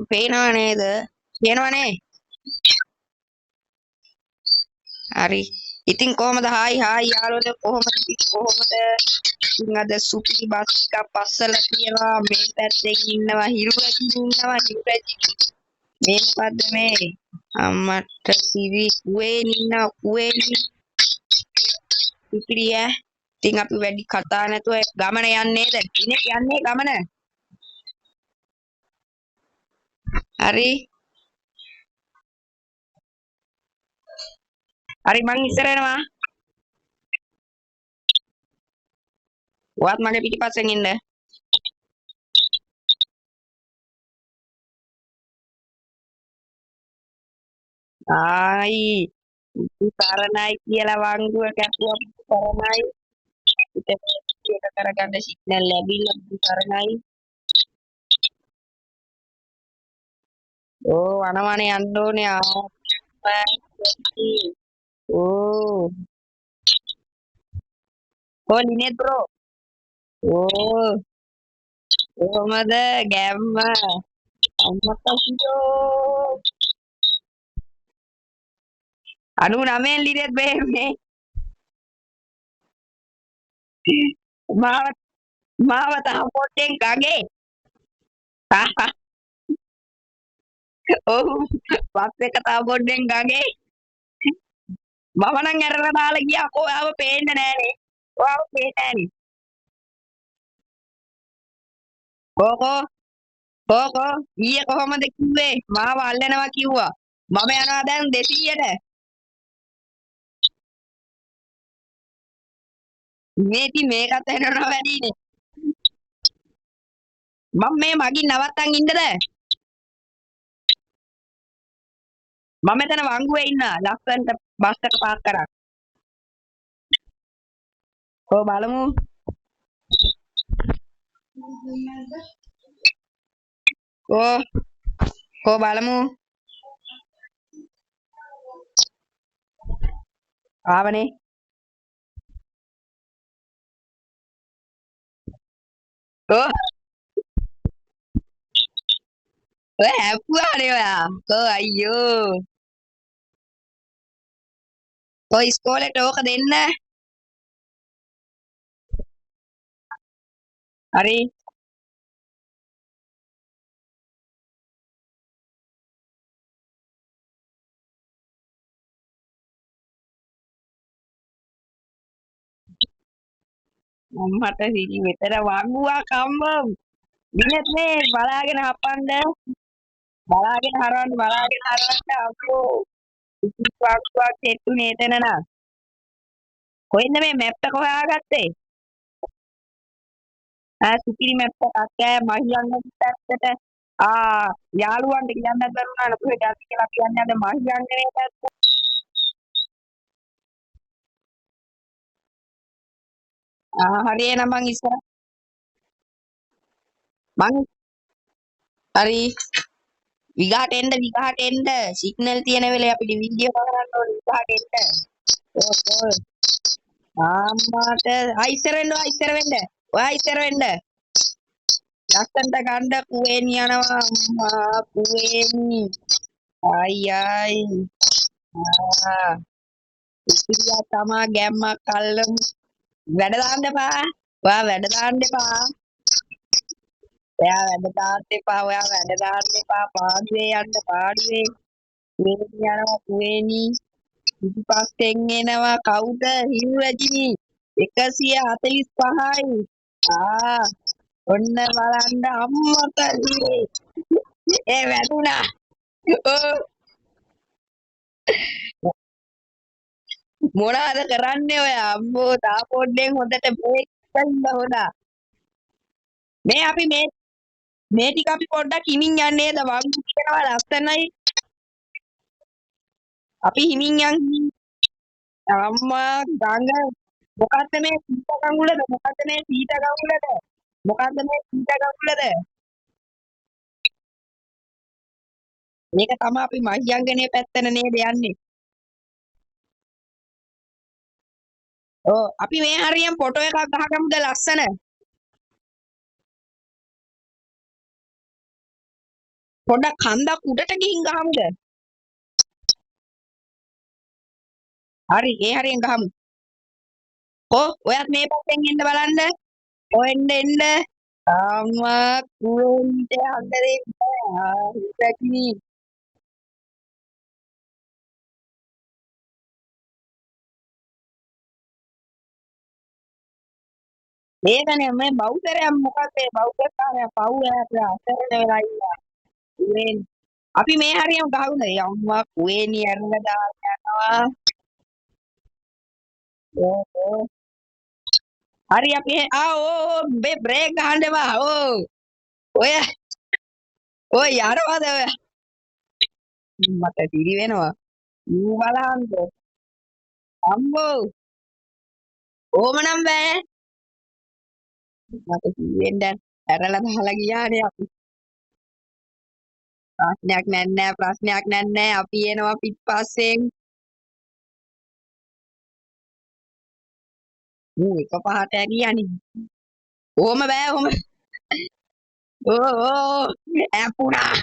පේනව නේද? පේනවනේ. හරි. ඉතින් කොහමද? හායි හායි යාළුවනේ කොහමද? කොහමද? ඉතින් අද සුපිරි බස් එකක් පස්සල තියෙනවා. මේ පැත්තෙන් ඉන්නවා හිරුරජි ඉන්නවා හිරුරජි. මේ මොකද්ද මේ? අම්මට කිවි කුවේන් ඉන්නවා කුවේනි. සුපිරි ඈ. ඉතින් අපි වැඩි කතා නැතුව ගමන යන්නේ නේද? ඉන්නේ යන්නේ ගමන. හරි. හරි මං ඉස්සර එනවා. ඔයාත් මගේ පිටිපස්සෙන් ඉන්න. ආයි සරණයි කියලා වංගුව කැපුවා සරණයි. පිට කරගන්න සිග්නල් ලැබිලා සරණයි. ඕ අනවනේ යන්න ඕනේ ඕ ඕ ලිනේ බ්‍රෝ ඕ කොහමද ගැම්ම අම්මප්පා 99 ලිනෙත් බේන්නේ මාව මාව තාම පොඩ්ඩෙන් ගගේ ඔව් බස් එක තාම පොඩ්ඩෙන් ගගේ මම නම් ඇරලා දාලා ගියා ඔයාව පේන්නේ නෑනේ ඔයාව පේන්නේ නෑනේ කෝකෝ කෝකෝ ඊයේ කොහමද කිව්වේ මාව අල්ලනවා කිව්වා මම යනවා දැන් 200ට මේ ඉතින් මේකත් වෙනවනවා වැඩිනේ මම මේ මගින් නවත්තන් ඉන්නද මම මෙතන වංගුවේ ඉන්නා ලස්සනට බස් එක පාක් කරා කො බලමු කො කො බලමු ආවනේ කො ඔය හැප්පුවානේ ඔයා කො අයියෝ කො ඉස්කෝලේට ඕක දෙන්න හරි මට සිරි මෙතන වංගුවා කම්බම් දිනෙත් මේ බලාගෙන හපන්න බලාගෙන හරවන්න අපෝ ඉස්කෝලේ සෙට්ටුනේ එතන නා කොහෙන්ද මේ මැප් එක හොයාගත්තේ සුපිරි මැප් එකක් ඈ මහියංගන පැත්තට යාළුවන්ට කියන්නත් බැරුණා නේ කොහෙද යන්නේ කියලා කියන්නේ අද මහියංගනේ පැත්ත හරි එහෙනම් මං ඉස්සර මං හරි විගහට එන්න සිග්නල් තියෙන වෙලේ අපිට වීඩියෝ කරන්න ඕනේ විගහට එන්න ඕ ආම්මාට ඉස්සර වෙන්න ඔයා ඉස්සර වෙන්න ලස්සන්ට ගන්න කුවේනි යනවා අම්මා කුවේනි අයියයි ඉතිරියා තමා ගැම්මක් අල්ලමු වැඩ දාන්න එපා ඔයා වැඩ දාන්න එපා ඔයා වැඩ දාන්න එපා පාඩුවේ යන්න පාඩුවේ කුවේනි යනවා කුවේනි පිටිපස්සෙන් එනවා කවුද හිරු රජිනි 145යි ඔන්න බලන්න අම්මතලේ ඒ වැදුනා මොනවද කරන්නේ ඔය අම්මෝ තාපොඩ්ඩෙන් හොඳට බ්‍රේක් කරන්න හොදා මේ අපි මේ ටික අපි පොඩ්ඩක් හිමින් යන්නේ නේද වංගු කියනවා ලස්සනයි අපි හිමින් යන් අම්මා ගඟ මොකද්ද මේ සීත ගඟුලද මොකද්ද මේ සීත ගඟුලද මේක තමයි අපි මහියංගනේ පැත්තන නේද යන්නේ ඔව් අපි මේ හරියම් ෆොටෝ එකක් ගහගමුද ලස්සන පොඩක් කන්දක් උඩට ගිහින් ගහමුද? හරි, ඒ හරියෙන් ගහමු. ඔයත් මේ පැත්තෙන් එන්න බලන්න. එන්න. අම්මා කුවෙන්ට හදරේ හිතකිනි. ඒකනේ මේ බෞද්ධරයන් මොකද මේ බෞද්ධකාරය පව් ඈත අසරණ වෙලා ඉන්නවා. කුවෙන්. අපි මේ හරියම ගහමුද? අම්මා කුවේනි ඇරලා දාන්න යනවා. ඕ ඕ. හරි අපි ඕ බ්‍රේක් ගහන්න එපා. ඔය ඔය යනවාද ඔය? මට දිරි වෙනවා. ඌ බලන්න. අම්මෝ. ඕම නම් බෑ. මට කිව්වෙන් දැන් ඇරලා ගහලා ගියානේ අපි. ප්‍රශ්නයක් නැන්නෑ. අපි එනවා පිටපස්සෙන්. ඌ එක පහට ඇරියානේ. ඕම බෑ ඕම. ඕ ඇපුණා.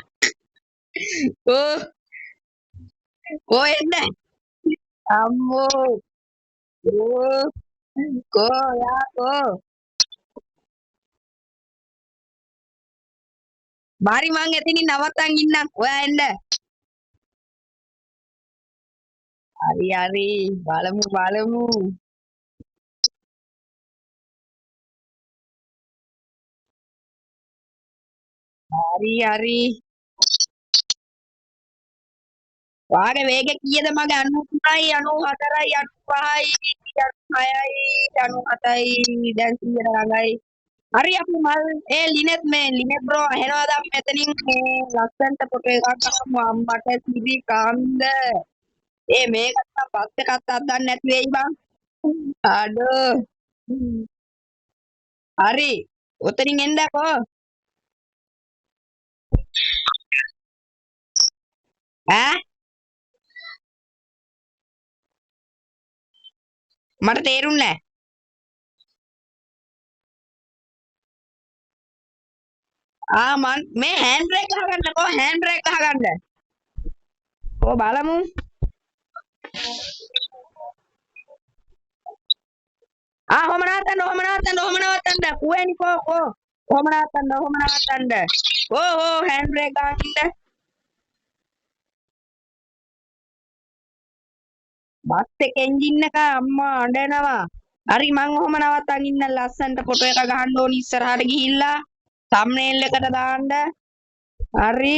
එන්න. අම්මෝ. ඕ කෝ. බාරි මං එතනින් නවත්තන් ඉන්නම්. ඔයා එන්න. හරි බලමු. හරි. වාගේ වේගෙ කීයද මගේ 93යි 94යි 85යි 96යි 97යි දැන් 100ට ළඟයි. හරි අපි මල් ලිනෙත් බ්‍රෝ එනවාද අපි මෙතනින් මේ ලස්සන්ට ෆොටෝ එකක් ගහමු අම්මට සිරි කාන්ද. මේක තමයි බස් එකක් අද්දන්න නැති වෙයි බං. අඩෝ. හරි. ඔතනින් එන්නකෝ. ඈ මට තේරුන්නේ නැහැ. මේ හෑන්ඩ් බ්‍රේක් ගහගන්නකෝ හෑන්ඩ් බ්‍රේක් ගහගන්න. බලමු. ඔහොම නවත්තන්න. කුවේනි කෝ. ඔහොම නවත්තන්න. හෑන්ඩ් බ්‍රේක් ගහන්න. බස් එක එන්ජින් එක අම්මා අඬනවා. හරි මං ඔහොම නවත්තන් ඉන්න ලස්සන්ට ෆොටෝ එක ගහන්න ඕනි ඉස්සරහට ගිහිල්ලා තම්නේල් එකට දාන්න. හරි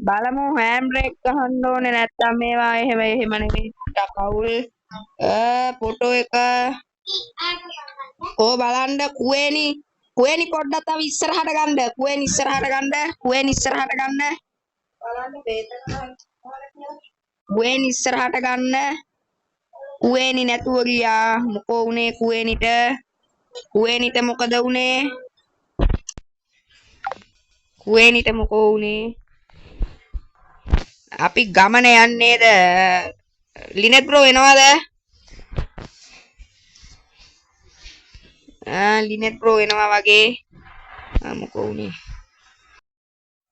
බලමු හෑන්ඩ් බ්‍රේක් ගහන්න ඕනේ නැත්තම් මේවා එහෙම නෙමෙයි ටිකක් අවුල්. ෆොටෝ එක බලන්න කුවේනි පොඩ්ඩක් තව ඉස්සරහට ගන්න. කුවේනි ඉස්සරහට ගන්න. කුවේනි ඉස්සරහට ගන්න. කුවේනි නැතුව ගියා. මොකෝ උනේ කුවේනිට මොකද උනේ? කුවේනිට මොකෝ උනේ? අපි ගමන යන්නේද? ලිනෙත් බ්‍රෝ එනවාද? ලිනෙත් බ්‍රෝ එනවා වගේ. මොකෝ උනේ?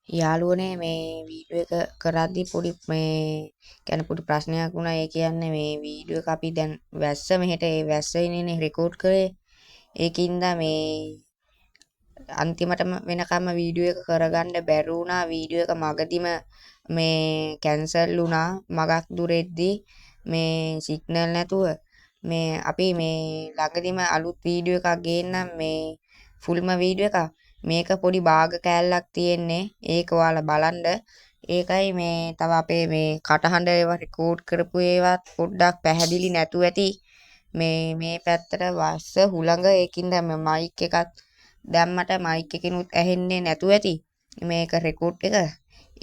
යාළුවනේ මේ වීඩියෝ එක කරද්දි පොඩි පොඩි ප්‍රශ්නයක් වුණා. ඒ කියන්නේ මේ වීඩියෝ එක අපි දැන් වැස්ස මෙහෙට ඒ වැස්ස ඉන්නේ රෙකෝඩ් කරේ. ඒකින්ද මේ අන්තිමටම වෙනකම්ම වීඩියෝ එක කරගන්න බැරි වුණා. වීඩියෝ එක මගදීම මේ කැන්සල් වුණා. මගක් දුරෙද්දී මේ සිග්නල් නැතුව මේ අපි මේ ළඟදීම අලුත් වීඩියෝ එකක් ගේන්නම් මේ ෆුල්ම වීඩියෝ එකක්. මේක පොඩි භාග කෑල්ලක් තියෙන්නේ. ඒක ඔයාලා බලන්න. ඒකයි මේ තව අපේ මේ කටහඬ ඒවා රෙකෝඩ් කරපු ඒවත් පොඩ්ඩක් පැහැදිලි නැතුව ඇති. මේ පැත්තට වස්ස හුළඟ ඒකින්ද මයික් එකත් දැම්මට මයික් එකකිනුත් ඇහෙන්නේ නැතුව ඇති. මේක රෙකෝඩ් එක.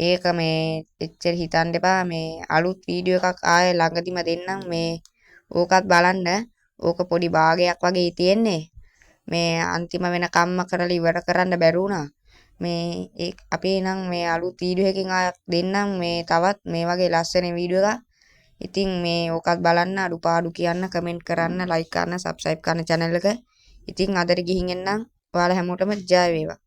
ඒක මේ එච්චර හිතන්න එපා. මේ අලුත් වීඩියෝ එකක් ආයෙ ළඟදිම දෙන්නම්. මේ ඕකත් බලන්න. ඕක පොඩි භාගයක් වගේ තියෙන්නේ. මේ අන්තිම වෙනකම්ම කරලා ඉවර කරන්න බැරි වුණා. මේ අපි නම් මේ අලුත් වීඩියෝ එකකින් ආයක් දෙන්නම් මේ තවත් මේ වගේ ලස්සන වීඩියෝ එකක්. ඉතින් මේ ඕකත් බලන්න අඩුපාඩු කියන්න කමෙන්ට් කරන්න ලයික් කරන්න සබ්ස්ක්‍රයිබ් කරන්න channel එක. ඉතින් අදට ගිහින් එන්නම්. ඔයාලා හැමෝටම ජය වේවා.